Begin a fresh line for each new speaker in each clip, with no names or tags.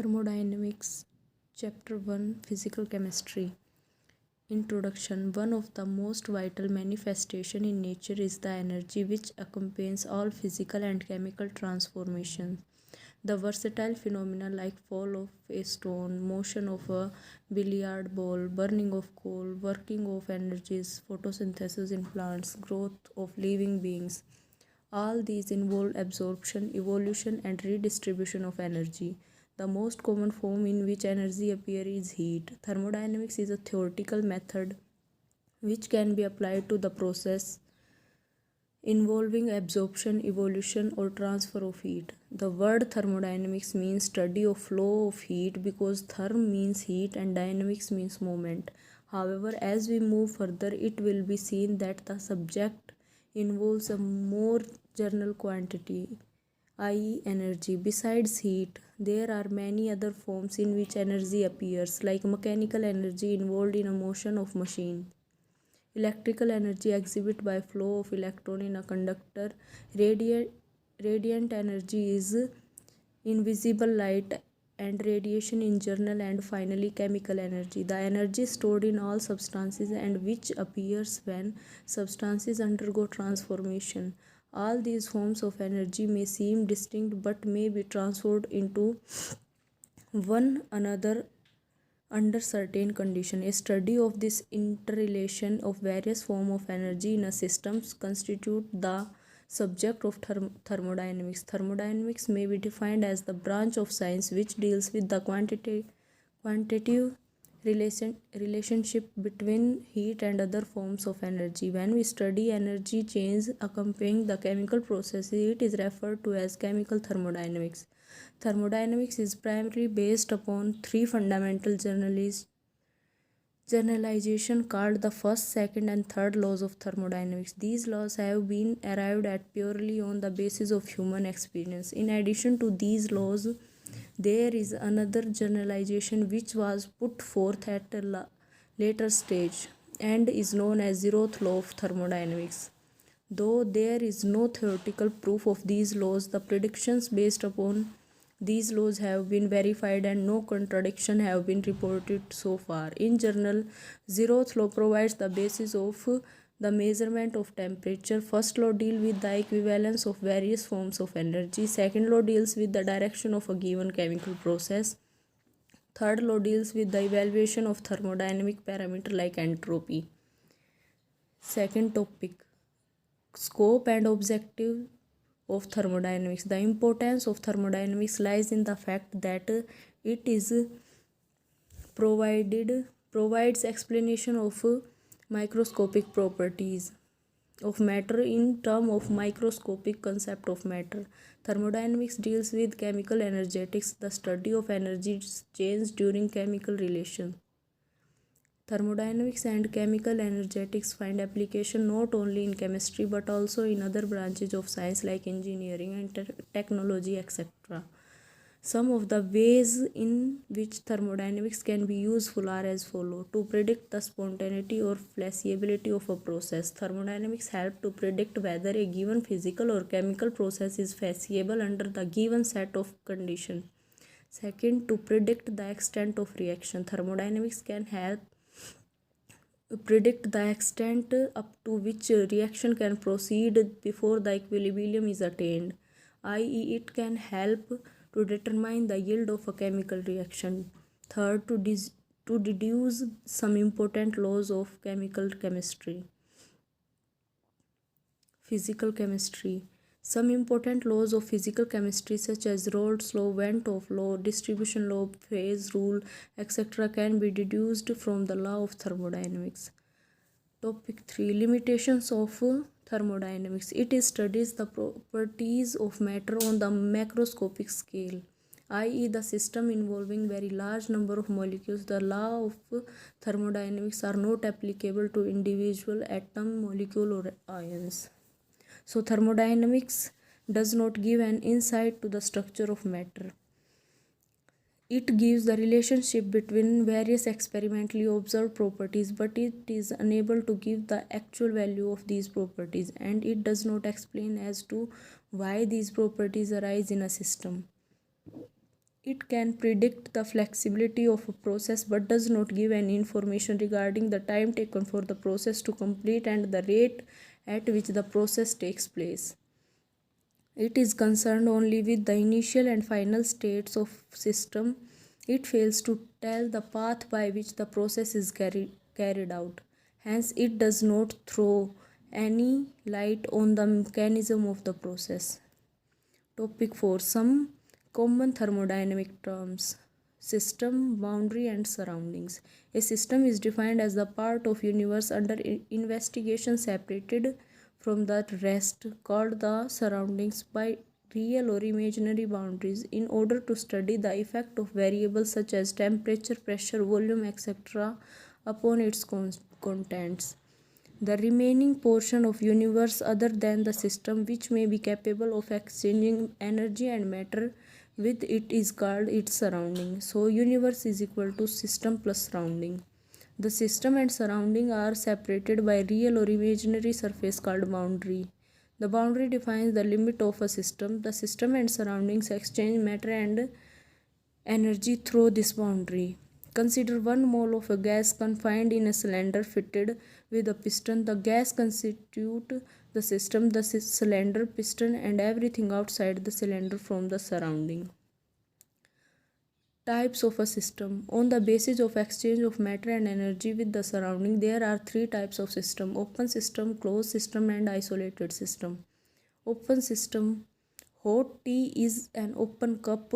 Thermodynamics, Chapter 1, Physical Chemistry. Introduction. One of the most vital manifestations in nature is the energy which accompanies all physical and chemical transformations. The versatile phenomena like fall of a stone, motion of a billiard ball, burning of coal, working of energies, photosynthesis in plants, growth of living beings. All these involve absorption, evolution, and redistribution of energy. The most common form in which energy appears is heat. Thermodynamics is a theoretical method which can be applied to the process involving absorption, evolution, or transfer of heat. The word thermodynamics means study of flow of heat because therm means heat and dynamics means movement. However, as we move further, it will be seen that the subject involves a more general quantity, i.e., energy. Besides heat, there are many other forms in which energy appears, like mechanical energy involved in a motion of machine. Electrical energy exhibited by flow of electron in a conductor. Radiant energy is invisible light and radiation in general, and finally chemical energy, the energy stored in all substances and which appears when substances undergo transformation. All these forms of energy may seem distinct but may be transformed into one another under certain conditions. A study of this interrelation of various forms of energy in a system constitutes the subject of thermodynamics. Thermodynamics may be defined as the branch of science which deals with the quantitative relationship between heat and other forms of energy. When we study energy change accompanying the chemical processes, it is referred to as chemical thermodynamics. Thermodynamics is primarily based upon three fundamental generalization called the first, second, and third laws of thermodynamics. These laws have been arrived at purely on the basis of human experience. In addition to these laws, there is another generalization which was put forth at a later stage and is known as zeroth law of thermodynamics. Though there is no theoretical proof of these laws, the predictions based upon these laws have been verified and no contradiction have been reported so far. In general, zeroth law provides the basis of the measurement of temperature. First law deals with the equivalence of various forms of energy. Second law deals with the direction of a given chemical process. Third law deals with the evaluation of thermodynamic parameter like entropy. Second topic, scope and objective of thermodynamics. The importance of thermodynamics lies in the fact that it is provides explanation of microscopic properties of matter in terms of microscopic concept of matter. Thermodynamics deals with chemical energetics, the study of energy change during chemical reaction. Thermodynamics and chemical energetics find application not only in chemistry but also in other branches of science like engineering and technology, etc. Some of the ways in which thermodynamics can be useful are as follows. To predict the spontaneity or flexibility of a process. Thermodynamics help to predict whether a given physical or chemical process is feasible under the given set of conditions. Second, to predict the extent of reaction. Thermodynamics can help predict the extent up to which reaction can proceed before the equilibrium is attained, i.e., it can help to determine the yield of a chemical reaction. Third, to deduce some important laws of chemical chemistry. Physical chemistry. Some important laws of physical chemistry such as Rolle's law, Van't Hoff law, distribution law, phase rule, etc. can be deduced from the law of thermodynamics. Topic 3. Limitations of thermodynamics. It studies the properties of matter on the macroscopic scale, i.e. the system involving very large number of molecules. The law of thermodynamics are not applicable to individual atom, molecule, or ions. So thermodynamics does not give an insight to the structure of matter. It gives the relationship between various experimentally observed properties, but it is unable to give the actual value of these properties, and it does not explain as to why these properties arise in a system. It can predict the flexibility of a process but does not give any information regarding the time taken for the process to complete and the rate at which the process takes place. It is concerned only with the initial and final states of system. It fails to tell the path by which the process is carried out. Hence, it does not throw any light on the mechanism of the process. Topic 4. Some common thermodynamic terms. System, boundary and surroundings. A system is defined as the part of universe under investigation separated from the rest, called the surroundings by real or imaginary boundaries, in order to study the effect of variables such as temperature, pressure, volume, etc. upon its contents. The remaining portion of universe other than the system, which may be capable of exchanging energy and matter with it, is called its surrounding. So universe is equal to system plus surrounding. The system and surrounding are separated by real or imaginary surface called boundary. The boundary defines the limit of a system. The system and surroundings exchange matter and energy through this boundary. Consider 1 mole of a gas confined in a cylinder fitted with a piston. The gas constitutes the system, the cylinder, piston and everything outside the cylinder from the surrounding. Types of a system. On the basis of exchange of matter and energy with the surrounding, there are 3 types of system: open system, closed system and isolated system. Open system. Hot tea is an open cup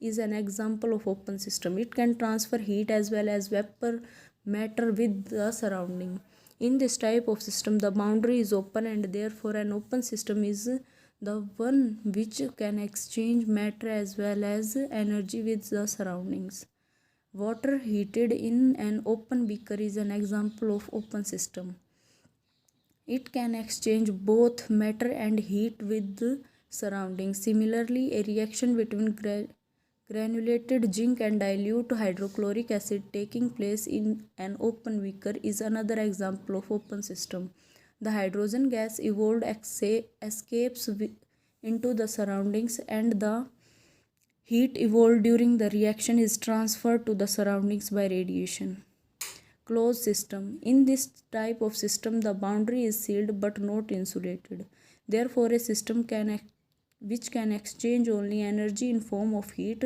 is an example of open system. It can transfer heat as well as vapor matter with the surrounding. In this type of system, the boundary is open and therefore an open system is the one which can exchange matter as well as energy with the surroundings. Water heated in an open beaker is an example of open system. It can exchange both matter and heat with the surroundings. Similarly, a reaction between granulated zinc and dilute hydrochloric acid taking place in an open beaker is another example of open system. The hydrogen gas evolved escapes into the surroundings and the heat evolved during the reaction is transferred to the surroundings by radiation. Closed system. In this type of system, the boundary is sealed but not insulated. Therefore, a system which can exchange only energy in form of heat,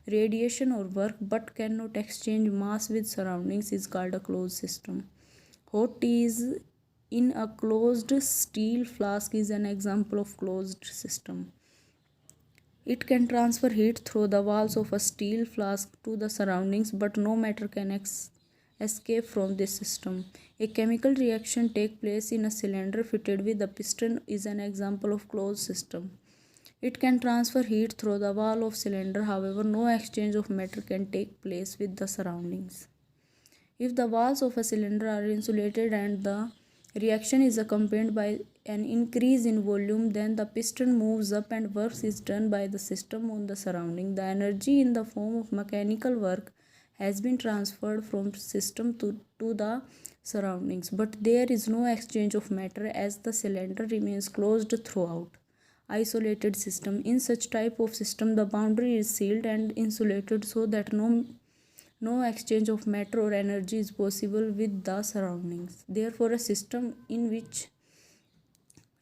radiation or work but cannot exchange mass with surroundings is called a closed system. Hot tea is in a closed steel flask is an example of closed system. It can transfer heat through the walls of a steel flask to the surroundings, but no matter can escape from this system. A chemical reaction takes place in a cylinder fitted with a piston is an example of closed system. It can transfer heat through the wall of cylinder, however no exchange of matter can take place with the surroundings. If the walls of a cylinder are insulated and the reaction is accompanied by an increase in volume, then the piston moves up and work is done by the system on the surrounding. The energy in the form of mechanical work has been transferred from system to the surroundings, but there is no exchange of matter as the cylinder remains closed throughout. Isolated system. In such type of system, the boundary is sealed and insulated so that no exchange of matter or energy is possible with the surroundings. Therefore, a system in which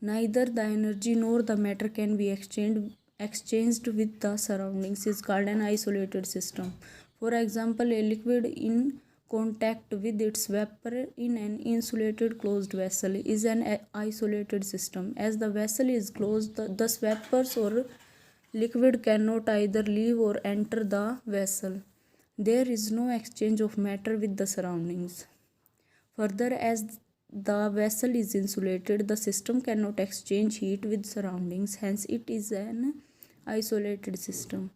neither the energy nor the matter can be exchanged with the surroundings is called an isolated system. For example, a liquid in contact with its vapor in an insulated closed vessel is an isolated system. As the vessel is closed, thus vapors or liquid cannot either leave or enter the vessel. There is no exchange of matter with the surroundings. Further, as the vessel is insulated, the system cannot exchange heat with surroundings, hence it is an isolated system.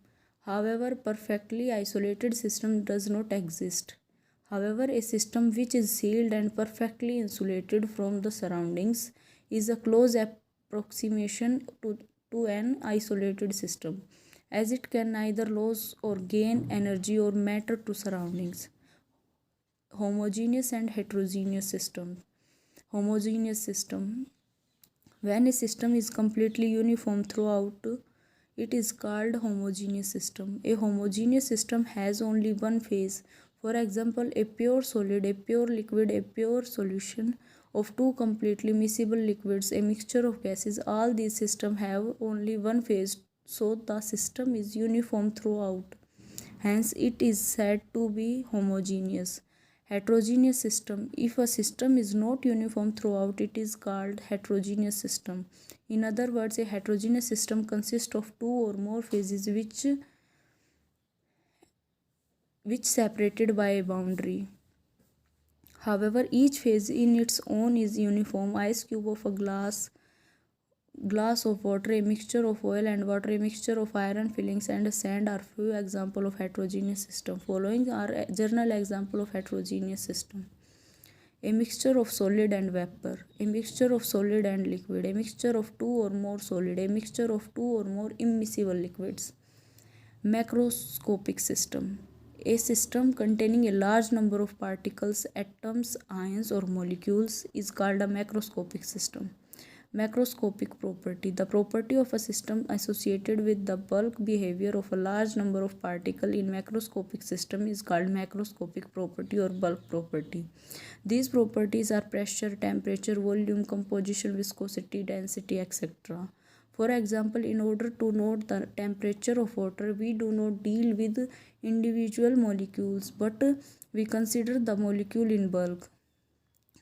However, perfectly isolated system does not exist. However, a system which is sealed and perfectly insulated from the surroundings is a close approximation to an isolated system, as it can neither lose or gain energy or matter to surroundings. Homogeneous and heterogeneous system. Homogeneous system. When a system is completely uniform throughout It is called homogeneous system. A homogeneous system has only one phase. For example, a pure solid, a pure liquid, a pure solution of two completely miscible liquids, a mixture of gases. All these systems have only one phase, so the system is uniform throughout. Hence, it is said to be homogeneous. Heterogeneous system. If a system is not uniform throughout, it is called heterogeneous system. In other words, a heterogeneous system consists of two or more phases which separated by a boundary. However, each phase in its own is uniform. Ice cube of a glass of water, a mixture of oil and water, a mixture of iron fillings and sand are few examples of heterogeneous system. Following are a general example of heterogeneous system. A mixture of solid and vapor, a mixture of solid and liquid, a mixture of two or more solid, a mixture of two or more immiscible liquids. Macroscopic system. A system containing a large number of particles, atoms, ions or molecules is called a macroscopic system. Macroscopic property. The property of a system associated with the bulk behavior of a large number of particles in macroscopic system is called macroscopic property or bulk property. These properties are pressure, temperature, volume, composition, viscosity, density, etc. For example, in order to note the temperature of water, we do not deal with individual molecules, but we consider the molecule in bulk.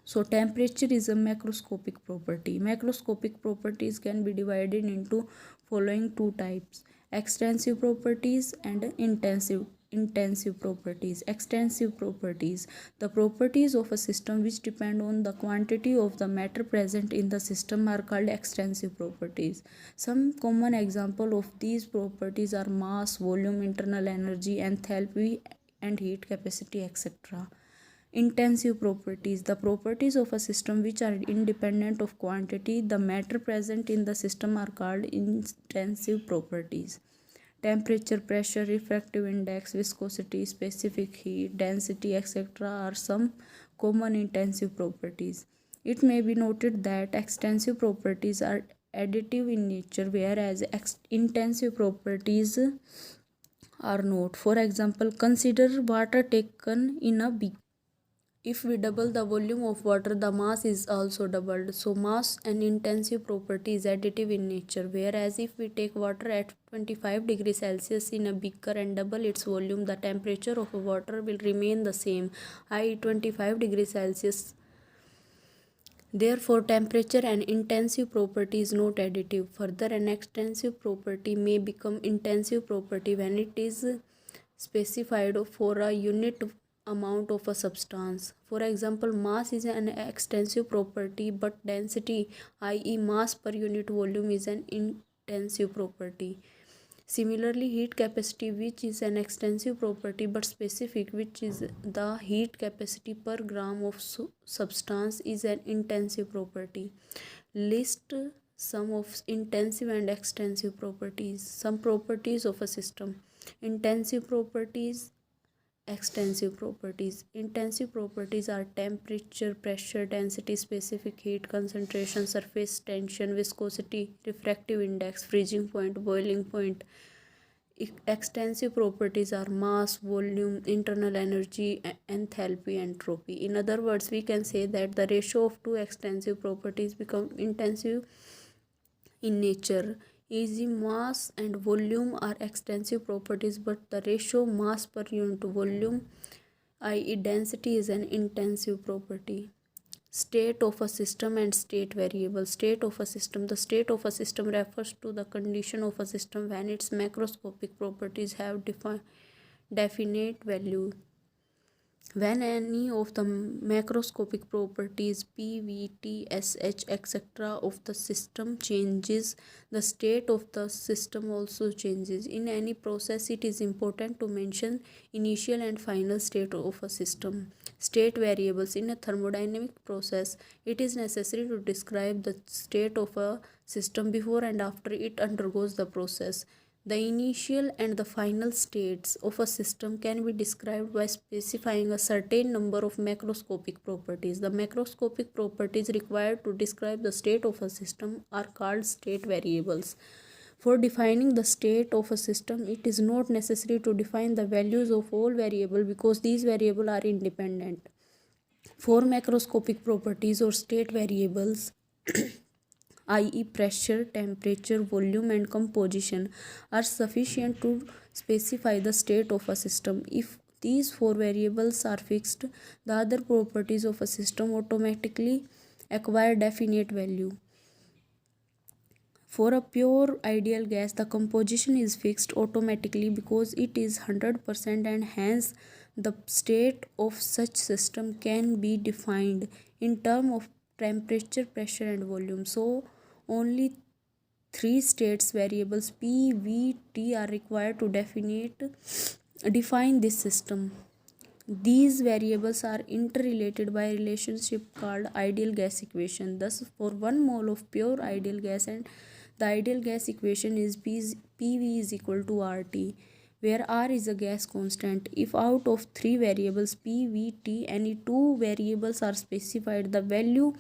So temperature is a macroscopic property. Macroscopic properties can be divided into following two types: extensive properties and intensive properties. Extensive properties. The properties of a system which depend on the quantity of the matter present in the system are called extensive properties. Some common example of these properties are mass, volume, internal energy, enthalpy and heat capacity, etc. Intensive properties. The properties of a system which are independent of quantity, the matter present in the system are called intensive properties. Temperature, pressure, refractive index, viscosity, specific heat, density, etc. are some common intensive properties. It may be noted that extensive properties are additive in nature, whereas intensive properties are not. For example, consider water taken in a beaker. If we double the volume of water, the mass is also doubled. So mass and intensive property is additive in nature. Whereas if we take water at 25 degrees Celsius in a beaker and double its volume, the temperature of water will remain the same, i.e. 25 degrees Celsius. Therefore, temperature and intensive property is not additive. Further, an extensive property may become intensive property when it is specified for a unit amount of a substance. For example, mass is an extensive property, but density, i.e. mass per unit volume, is an intensive property. Similarly, heat capacity, which is an extensive property but specific, which is the heat capacity per gram of substance, is an intensive property. List some of intensive and extensive properties. Some properties of a system. Intensive properties, extensive properties. Intensive properties are temperature, pressure, density, specific heat, concentration, surface tension, viscosity, refractive index, freezing point, boiling point. Extensive properties are mass, volume, internal energy, enthalpy, entropy. In other words, we can say that the ratio of two extensive properties become intensive in nature. Easy mass and volume are extensive properties, but the ratio mass per unit volume, i.e. density, is an intensive property. State of a system and state variable. State of a system. The state of a system refers to the condition of a system when its macroscopic properties have definite value. When any of the macroscopic properties P, V, T, S, H, etc. of the system changes, the state of the system also changes. In any process, it is important to mention initial and final state of a system. State variables. In a thermodynamic process, it is necessary to describe the state of a system before and after it undergoes the process. The initial and the final states of a system can be described by specifying a certain number of macroscopic properties. The macroscopic properties required to describe the state of a system are called state variables. For defining the state of a system, it is not necessary to define the values of all variables because these variables are independent. For macroscopic properties or state variables, i.e., pressure, temperature, volume, and composition, are sufficient to specify the state of a system. If these four variables are fixed, the other properties of a system automatically acquire definite value. For a pure ideal gas, the composition is fixed automatically because it is 100% and hence the state of such system can be defined in terms of temperature, pressure and volume. So only three states variables P, V, T are required to define this system. These variables are interrelated by a relationship called ideal gas equation. Thus, for 1 mole of pure ideal gas, and the ideal gas equation is PV is equal to RT, where R is a gas constant. If out of three variables P, V, T, any two variables are specified, the value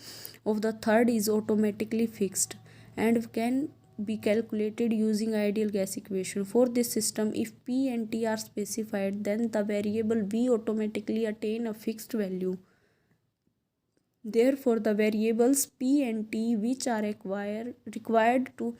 of the third is automatically fixed and can be calculated using ideal gas equation. For this system, if P and T are specified, then the variable V automatically attain a fixed value. Therefore, the variables P and T which are required to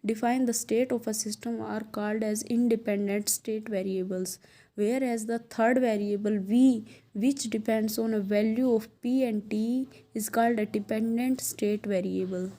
define the state of a system are called as independent state variables, whereas the third variable V, which depends on a value of P and T, is called a dependent state variable.